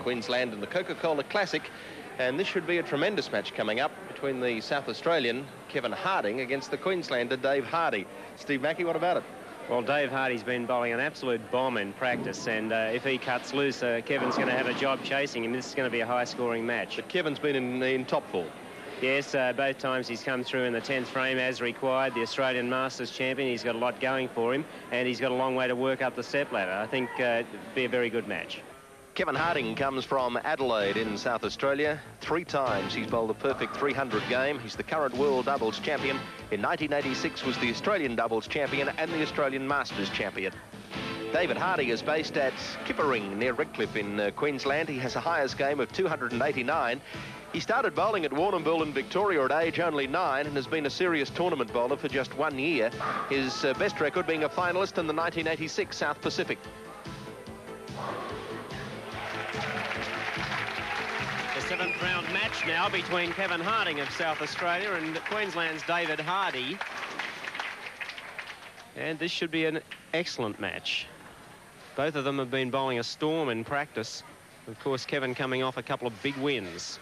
Queensland in the Coca-Cola Classic. And this should be a tremendous match coming up between the South Australian Kevin Harding against the Queenslander Dave Hardy. Steve Mackey, what about it? Well, Dave Hardy's been bowling an absolute bomb in practice, and if he cuts loose, Kevin's going to have a job chasing him. This is going to be a high-scoring match. But Kevin's been in top form. Yes, both times he's come through in the 10th frame as required. The Australian Masters champion, he's got a lot going for him, and he's got a long way to work up the step ladder. I think it'll be a very good match. Kevin Harding comes from Adelaide in South Australia. 3 times he's bowled a perfect 300 game. He's the current world doubles champion. In 1986 was the Australian doubles champion and the Australian Masters champion. David Hardy is based at Kippering near Redcliffe in Queensland. He has a highest game of 289. He started bowling at Warrnambool in Victoria at age only 9 and has been a serious tournament bowler for just 1 year. His best record being a finalist in the 1986 South Pacific. The 7th round match now between Kevin Harding of South Australia and Queensland's David Hardy. And this should be an excellent match. Both of them have been bowling a storm in practice. Of course, Kevin coming off a couple of big wins.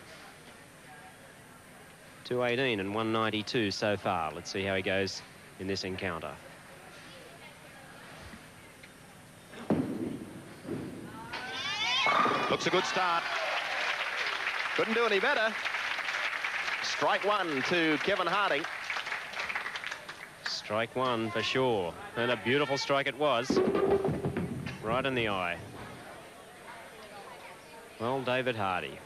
218 and 192 so far. Let's see how he goes in this encounter. Looks a good start. Couldn't do any better. Strike 1 to Kevin Harding. Strike 1 for sure. And a beautiful strike it was. Right in the eye. Well, David Hardy.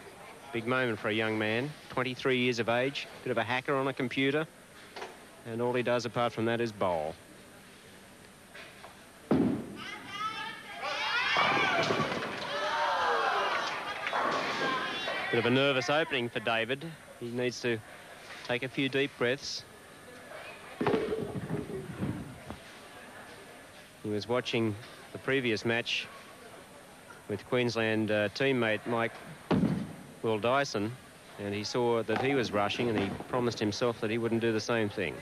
Big moment for a young man. 23 years of age. Bit of a hacker on a computer. And all he does apart from that is bowl. Bit of a nervous opening for David. He needs to take a few deep breaths. He was watching the previous match with Queensland teammate Mike Will Dyson, and he saw that he was rushing, and he promised himself that he wouldn't do the same thing.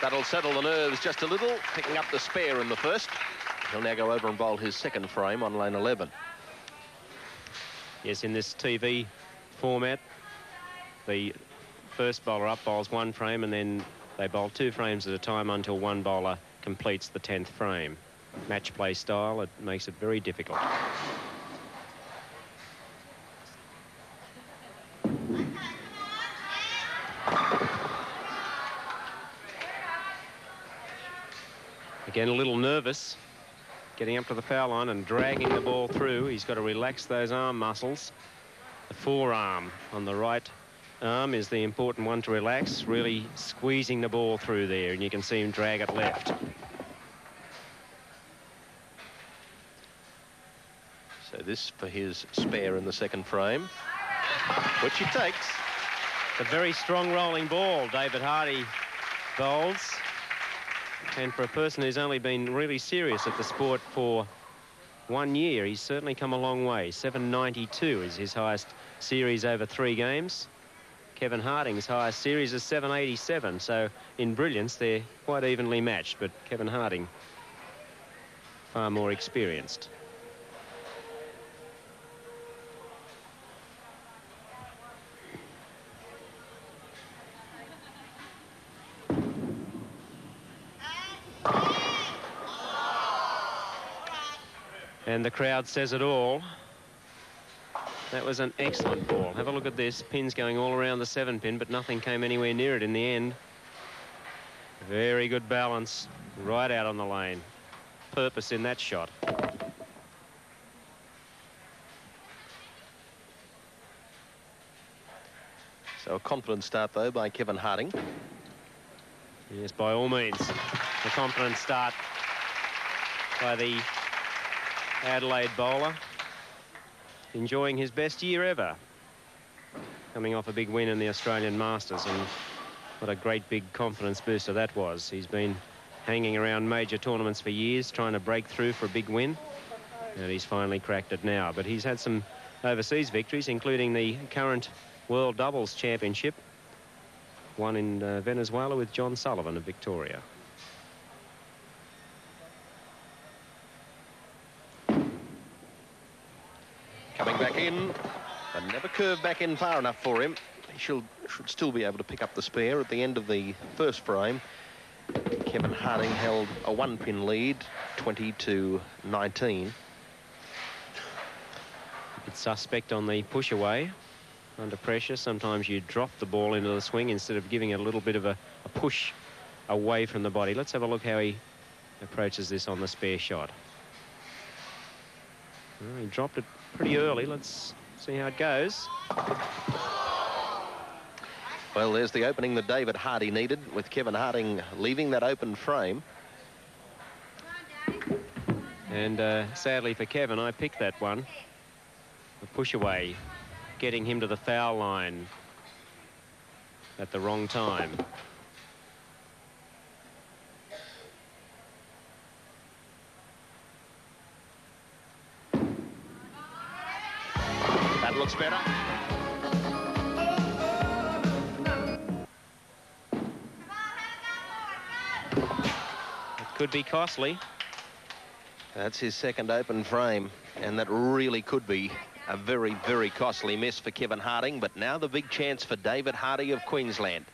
That'll settle the nerves just a little, picking up the spare in the first. He'll now go over and bowl his second frame on lane 11. Yes, in this TV format, the first bowler up bowls 1 frame, and then they bowl 2 frames at a time until one bowler completes the 10th frame. Match play style, it makes it very difficult. Again, a little nervous, getting up to the foul line and dragging the ball through. He's got to relax those arm muscles. The forearm on the right arm is the important one to relax, really squeezing the ball through there, and you can see him drag it left. So this for his spare in the second frame, which he takes. It's a very strong rolling ball David Hardy bowls. And for a person who's only been really serious at the sport for 1 year, he's certainly come a long way. 792 is his highest series over 3 games. Kevin Harding's highest series is 787. So in brilliance, they're quite evenly matched, but Kevin Harding far more experienced. And the crowd says it all. That was an excellent ball. Have a look at this. Pins going all around the 7-pin, but nothing came anywhere near it in the end. Very good balance. Right out on the lane. Purpose in that shot. So a confident start, though, by Kevin Harding. Yes, by all means. A confident start by the Adelaide bowler, enjoying his best year ever, coming off a big win in the Australian Masters, and what a great big confidence booster that was. He's been hanging around major tournaments for years, trying to break through for a big win, and he's finally cracked it now. But he's had some overseas victories, including the current World Doubles Championship won in Venezuela with John Sullivan of Victoria. Coming back in, but never curved back in far enough for him. He should still be able to pick up the spare at the end of the first frame. Kevin Harding held a 1-pin lead, 20-19. It's suspect on the push away. Under pressure, sometimes you drop the ball into the swing instead of giving it a little bit of a push away from the body. Let's have a look how he approaches this on the spare shot. Well, he dropped it pretty early. Let's see how it goes. Well, there's the opening that David Hardy needed, with Kevin Harding leaving that open frame. And sadly for Kevin, I picked that one. The push away, getting him to the foul line at the wrong time. That looks better. It could be costly. That's his second open frame, and that really could be a very, very costly miss for Kevin Harding. But now the big chance for David Hardy of Queensland.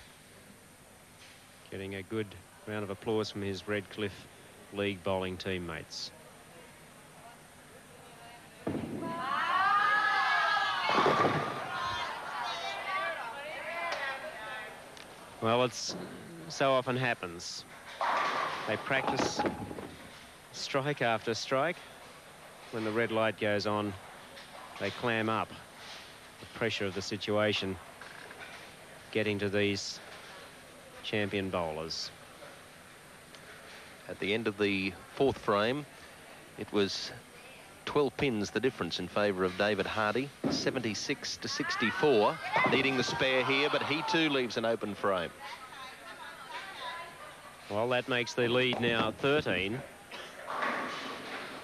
Getting a good round of applause from his Redcliffe League bowling teammates. Well, it's so often happens. They practice strike after strike. When the red light goes on, they clam up. The pressure of the situation getting to these champion bowlers. At the end of the fourth frame, it was 12 pins the difference in favour of David Hardy, 76-64, needing the spare here, but he too leaves an open frame. Well, that makes the lead now 13.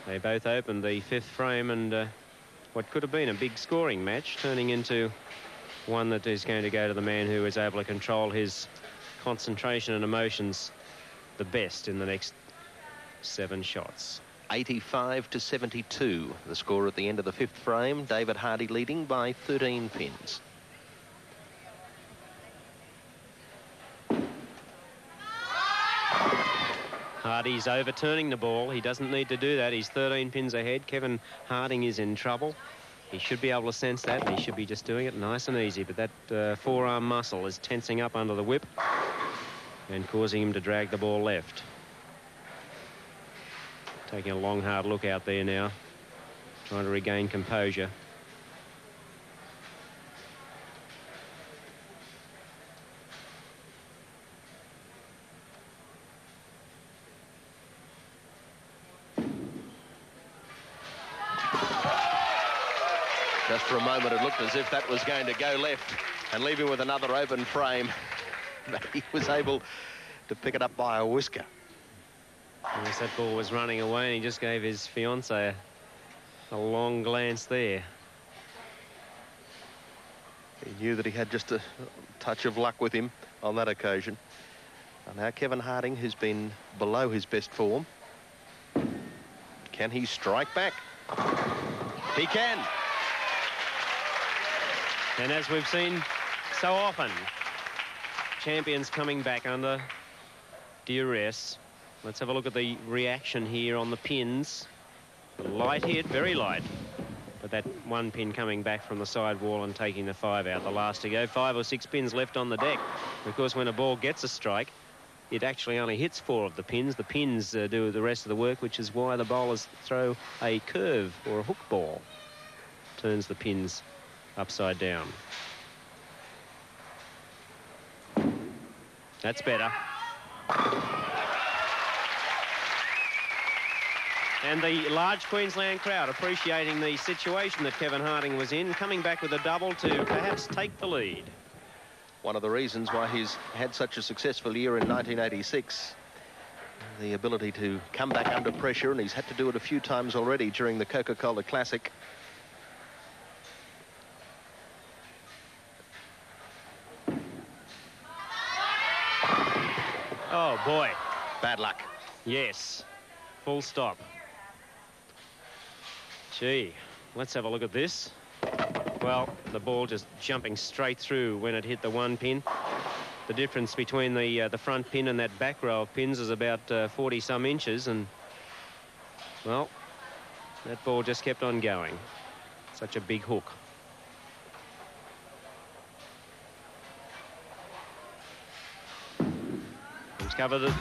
They both opened the fifth frame, and what could have been a big scoring match turning into one that is going to go to the man who is able to control his concentration and emotions the best in the next 7 shots. 85-72, the score at the end of the fifth frame. David Hardy leading by 13 pins. Hardy's overturning the ball. He doesn't need to do that. He's 13 pins ahead. Kevin Harding is in trouble. He should be able to sense that, and he should be just doing it nice and easy. But that forearm muscle is tensing up under the whip and causing him to drag the ball left. Taking a long, hard look out there now, trying to regain composure. Just for a moment, it looked as if that was going to go left and leave him with another open frame. But he was able to pick it up by a whisker. Yes, that ball was running away, and he just gave his fiancée a long glance there. He knew that he had just a touch of luck with him on that occasion. And now Kevin Harding, who's been below his best form. Can he strike back? He can. And as we've seen so often, champions coming back under duress. Let's have a look at the reaction here on the pins. Light hit, very light. But that one pin coming back from the side wall and taking the 5 out. The last to go. 5 or 6 pins left on the deck. Of course, when a ball gets a strike, it actually only hits 4 of the pins. The pins do the rest of the work, which is why the bowlers throw a curve or a hook ball. Turns the pins upside down. That's better. And the large Queensland crowd appreciating the situation that Kevin Harding was in, coming back with a double to perhaps take the lead. One of the reasons why he's had such a successful year in 1986. The ability to come back under pressure, and he's had to do it a few times already during the Coca-Cola Classic. Oh, boy. Bad luck. Yes. Full stop. Gee, let's have a look at this. Well, the ball just jumping straight through when it hit the one pin. The difference between the front pin and that back row of pins is about 40-some inches, and, well, that ball just kept on going. Such a big hook. He's covered it.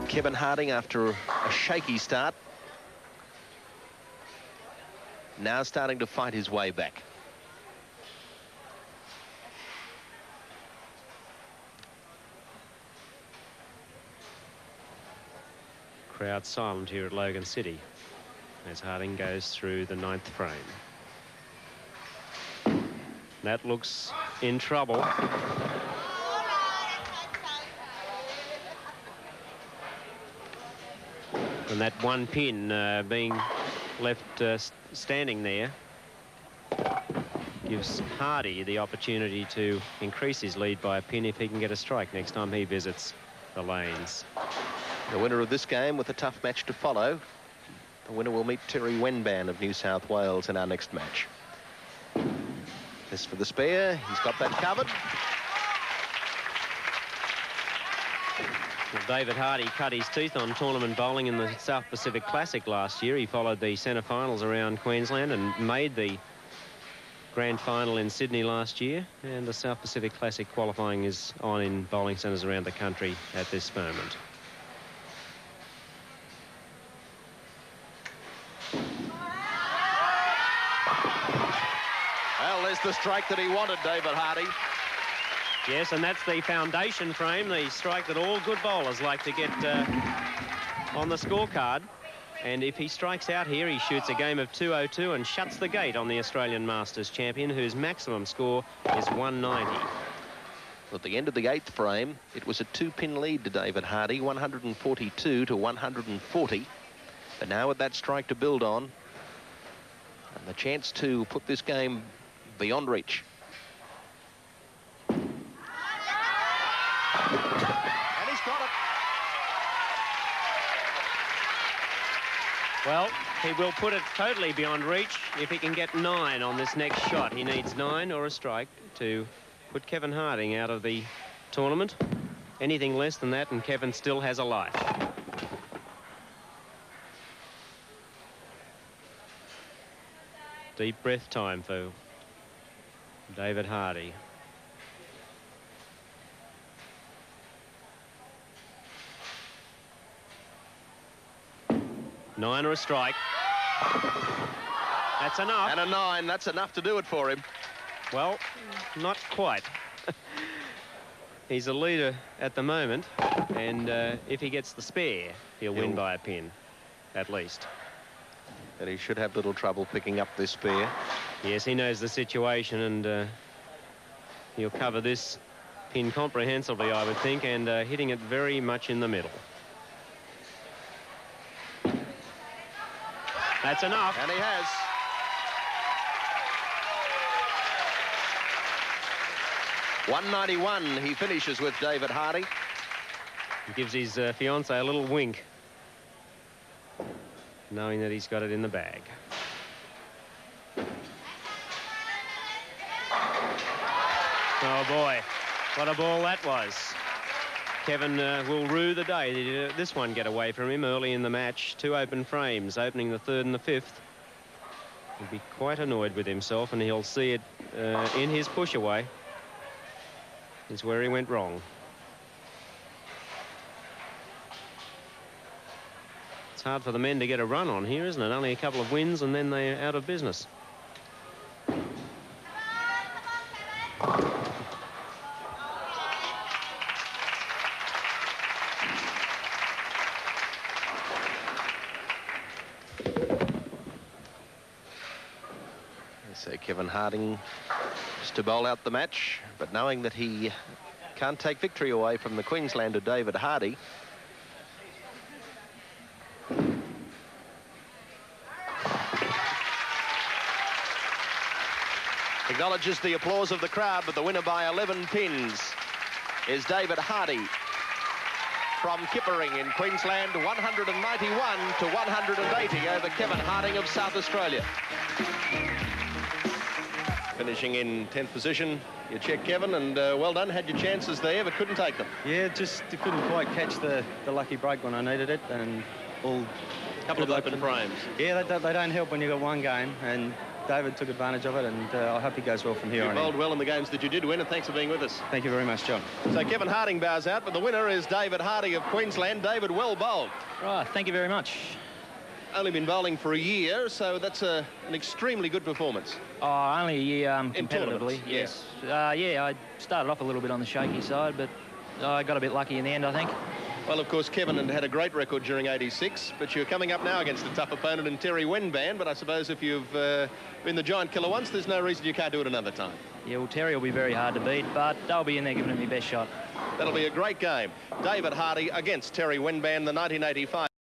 Kevin Harding, after a shaky start, now starting to fight his way back. Crowd silent here at Logan City as Harding goes through the 9th frame. That looks in trouble. And that one pin being left standing there gives Hardy the opportunity to increase his lead by a pin if he can get a strike next time he visits the lanes. The winner of this game with a tough match to follow. The winner will meet Terry Wenban of New South Wales in our next match. As for the spare, he's got that covered. Well, David Hardy cut his teeth on tournament bowling in the South Pacific Classic last year. He followed the centre-finals around Queensland and made the grand final in Sydney last year. And the South Pacific Classic qualifying is on in bowling centres around the country at this moment. Well, there's the strike that he wanted, David Hardy. Yes, and that's the foundation frame, the strike that all good bowlers like to get on the scorecard. And if he strikes out here, he shoots a game of 202 and shuts the gate on the Australian Masters champion, whose maximum score is 190. At the end of the 8th frame, it was a 2-pin lead to David Hardy, 142 to 140. But now with that strike to build on, and the chance to put this game beyond reach. And he's got it. Well, he will put it totally beyond reach if he can get 9 on this next shot. He needs 9 or a strike to put Kevin Harding out of the tournament. Anything less than that and Kevin still has a life. Deep breath time for David Hardy. Nine or a strike. That's enough. And a 9. That's enough to do it for him. Well, not quite. He's a leader at the moment, and if he gets the spare, he'll win by a pin, at least. And he should have little trouble picking up this spare. Yes, he knows the situation, and he'll cover this pin comprehensively, I would think, and hitting it very much in the middle. That's enough. And he has. .191 he finishes with David Hardy. He gives his fiancée a little wink, knowing that he's got it in the bag. Oh, boy. What a ball that was. Kevin will rue the day that this one get away from him early in the match. 2 open frames, opening the 3rd and the 5th. He'll be quite annoyed with himself, and he'll see it in his push away. Is where he went wrong. It's hard for the men to get a run on here, isn't it? Only a couple of wins and then they're out of business. So Kevin Harding just to bowl out the match, but knowing that he can't take victory away from the Queenslander David Hardy. Acknowledges the applause of the crowd, but the winner by 11 pins is David Hardy from Kippering in Queensland, 191 to 180 over Kevin Harding of South Australia. Finishing in 10th position, you check, Kevin, and well done. Had your chances there, but couldn't take them. Yeah, just couldn't quite catch the lucky break when I needed it, and all... Couple of open frames. Yeah, they don't help when you've got one game, and David took advantage of it, and I hope he goes well from here on in. You bowled well in the games that you did win, and thanks for being with us. Thank you very much, John. So Kevin Harding bows out, but the winner is David Hardy of Queensland. David, well bowled. Right, thank you very much. Only been bowling for a year, so that's an extremely good performance. Oh, only a year competitively, yes. Yeah, I started off a little bit on the shaky side, but I got a bit lucky in the end, I think. Well, of course, Kevin had a great record during 86, but you're coming up now against a tough opponent in Terry Wenban, but I suppose if you've been the giant killer once, there's no reason you can't do it another time. Yeah, well, Terry will be very hard to beat, but they'll be in there giving it my best shot. That'll be a great game. David Hardy against Terry Wenban, the 1985.